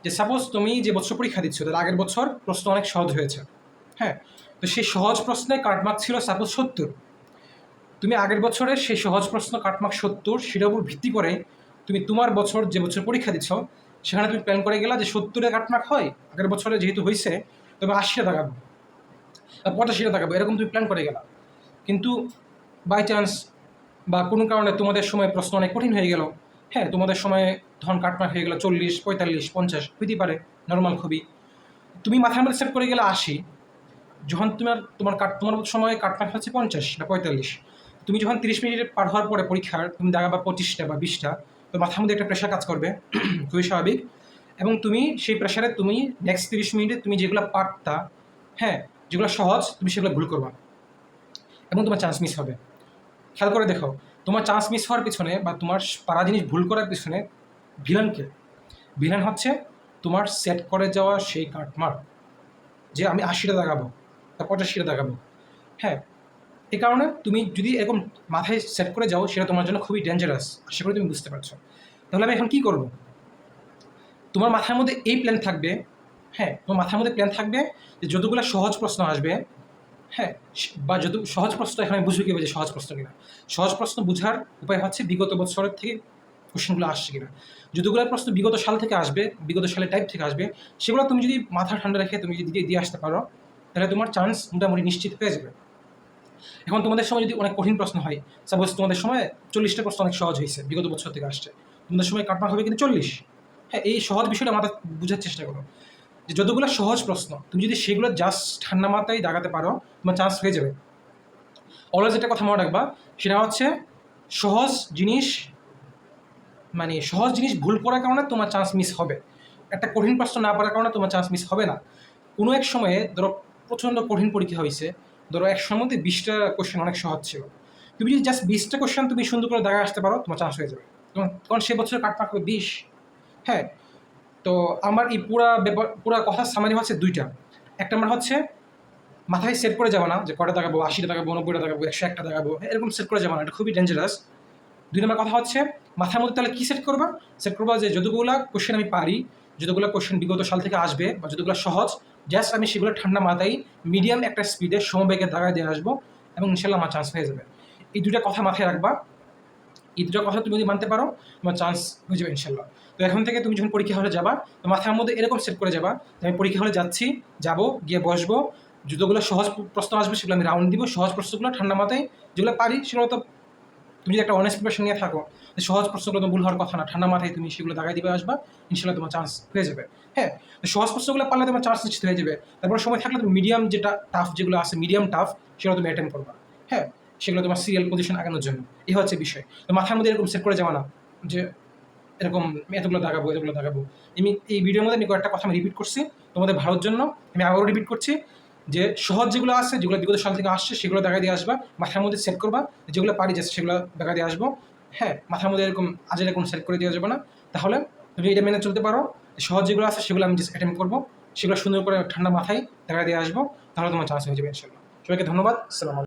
যে সাপোজ তুমি যে বছর পরীক্ষা দিচ্ছ তার আগের বছর প্রশ্ন অনেক সহজ হয়েছে, হ্যাঁ, তো সেই সহজ প্রশ্নে কাটমার্ক ছিল সাপোজ 70। তুমি আগের বছরে সেই সহজ প্রশ্ন কাটমার্ক 70, সেটার উপর ভিত্তি করে তুমি তোমার বছর যে বছর পরীক্ষা দিচ্ছ সেখানে তুমি প্ল্যান করে গেলা যে 70-এ কাটমার্ক হয়, আগের বছরে যেহেতু হয়েছে তবে 80-এ দাগাবো, 85-এ দাগাবো, এরকম তুমি প্ল্যান করে গেলা। কিন্তু বাই চান্স বা কোনো কারণে তোমাদের সময় প্রশ্ন অনেক কঠিন হয়ে গেল, হ্যাঁ, তোমাদের সময় ধন কাটমার্ক হয়ে গেল 40, 45, 50, হইতেই পারে, নর্মাল খুবই। তুমি মাথার মধ্যে সেট করে গেলে 80, যখন তোমার সময় কাটমার্ক হচ্ছে 50 বা 45, তুমি যখন 30 মিনিট পার হওয়ার পরে পরীক্ষার তুমি দাগাবা 25টা বা 20টা, তো মাথার মধ্যে একটা প্রেশার কাজ করবে, খুবই স্বাভাবিক। এবং তুমি সেই প্রেশারে তুমি নেক্সট 30 মিনিটে তুমি যেগুলো পারতা, হ্যাঁ, যেগুলো সহজ, তুমি সেগুলো ভুল করবা এবং তোমার চান্স মিস হবে। খেয়াল করে দেখো, তোমার চান্স মিস হওয়ার পিছনে বা তোমার পারা জিনিস ভুল করার পিছনে ভিলেনকে, ভিলেন হচ্ছে তোমার সেট করে যাওয়া সেই কাটমার্ক, যে আমি 80টা দাগাবো বা 85টা দাগাবো, হ্যাঁ। এই কারণে তুমি যদি এরকম মাথায় সেট করে যাও সেটা তোমার জন্য খুবই ডেঞ্জারাস, আশা করি তুমি বুঝতে পারছো। তাহলে আমি এখন কী করব? তোমার মাথার মধ্যে এই প্ল্যান থাকবে, হ্যাঁ, তোমার মাথার মধ্যে প্ল্যান থাকবে যে যতগুলো সহজ প্রশ্ন আসবে, হ্যাঁ, বা যত সহজ প্রশ্ন, এখানে বুঝবে কীভাবে যে সহজ প্রশ্ন কিনা। সহজ প্রশ্ন বোঝার উপায় হচ্ছে বিগত বছরের থেকে কোশ্চেনগুলো আসছে কিনা। যতগুলো প্রশ্ন বিগত সাল থেকে আসবে, বিগত সালের টাইপ থেকে আসবে, সেগুলো তুমি যদি মাথা ঠান্ডা রেখে তুমি যদি দিয়ে আসতে পারো, তাহলে তোমার চান্স মোটামুটি নিশ্চিত হয়ে যাবে। এখন তোমাদের সময় যদি অনেক কঠিন প্রশ্ন হয়, সাপোজ তোমাদের সময় 40টা প্রশ্ন অনেক সহজ হয়েছে, বিগত বছর থেকে আসছে, তোমাদের সময় কাটমার্ক হবে কিন্তু 40, হ্যাঁ, এই সহজ বিষয়টা মাথা বোঝার চেষ্টা করো যে যতগুলো সহজ প্রশ্ন তুমি যদি সেগুলো জাস্ট ঠান্ডা মাথায় দাগাতে পারো, তোমার চান্স হয়ে যাবে। অলওয়েজ যেটা কথা মনে রাখবা সেটা হচ্ছে সহজ জিনিস ভুল করার কারণে তোমার চান্স মিস হবে, একটা কঠিন প্রশ্ন না পারার কারণে তোমার চান্স মিস হবে না। কোনো এক সময়ে ধরো প্রচণ্ড কঠিন পরীক্ষা হয়েছে, ধরো 100-র মধ্যে 20টা কোশ্চেন অনেক সহজ ছিল, তুমি যদি জাস্ট 20টা কোশ্চেন তুমি সুন্দর করে দাগায় আসতে পারো, তোমার চান্স হয়ে যাবে, কারণ সে বছর কাটমার্ক হবে 20, হ্যাঁ। তো আমার এই পুরা কথার সামারি হচ্ছে দুইটা। একটা আমার হচ্ছে মাথায় সেট করে যাবো না যে কটা দাগাবো, 80টা দাগাবো, 90টা দাগাবো, 101টা দাগাবো, এরকম সেট করে যাবো না, এটা খুবই ডেঞ্জারাস। 2 নম্বর কথা হচ্ছে মাথার মধ্যে তাহলে কী সেট করবা যে যতগুলো কোশ্চেন আমি পারি, যতগুলো কোশ্চেন বিগত সাল থেকে আসবে বা যতগুলো সহজ, জাস্ট আমি সেগুলো ঠান্ডা মাথায় মিডিয়াম একটা স্পিডে সমবেগে দাগায় দিয়ে আসবো এবং ইনশাল্লাহ আমার চান্স হয়ে যাবে। এই দুইটা কথা মাথায় রাখবা, এই দুটো কথা তুমি যদি মানতে পারো তোমার চান্স হয়ে যাবে ইনশাল্লাহ। তো এখন থেকে তুমি যখন পরীক্ষা হলে যাবা, তো মাথার মধ্যে এরকম সেট করে যাবা আমি পরীক্ষা হলে যাচ্ছি, যাবো, গিয়ে বসবো, যতগুলো সহজ প্রশ্ন আসবে সেগুলো আমি রাউন্ড দিব, সহজ প্রশ্নগুলো ঠান্ডা মাথায় যেগুলো পারি সেগুলো তো, তুমি যদি একটা অনেস্ট প্রিপারেশন নিয়ে থাকো, সহজ প্রশ্নগুলো তো ভুল হওয়ার কথা না, ঠান্ডা মাথায় তুমি সেগুলো দাগাই দিবে আসবা, ইনশাল্লাহ তোমার চান্স হয়ে যাবে, হ্যাঁ। তো সহজ প্রশ্নগুলো পারলে তোমার চান্স নিশ্চিত হয়ে যাবে। তারপর সময় থাকলে তুমি মিডিয়াম যেটা টাফ যেগুলো আছে, মিডিয়াম টাফ, সেগুলো তুমি অ্যাটেন্ড করবা, হ্যাঁ, সেগুলো তোমার সিরিয়াল পজিশন আগানোর জন্য। এই হচ্ছে বিষয়। তো মাথার মধ্যে এরকম সেট করে যাওয়া না যে এরকম এতগুলো দাগাবো, এতগুলো দাগাবো। এই ভিডিওর মধ্যে আমি কয়েকটা কথা আমি রিপিট করছি তোমাদের ভালোর জন্য, আমি আবারও রিপিট করছি যে সহজ যেগুলো আছে, যেগুলো বিগত সাল থেকে আসছে, সেগুলো দেখা দিয়ে আসবা, মাথার মধ্যে সেট করবা, যেগুলো পারি জাস্ট সেগুলো দেখা দিয়ে আসবো, হ্যাঁ। মাথার মধ্যে এরকম আজের এরকম সেট করে দেওয়া যাবে না, তাহলে তুমি এটা মেনে চলতে পারো। সহজ যেগুলো আছে সেগুলো আমি জাস্ট অ্যাটেম্প করবো, সেগুলো সুন্দর করে ঠান্ডা মাথায় দেখা দিয়ে আসবো, তাহলে তোমার চান্স হয়ে যাবে ইনশাল্লাহ। সবাইকে ধন্যবাদ। আসসালামু আলাইকুম।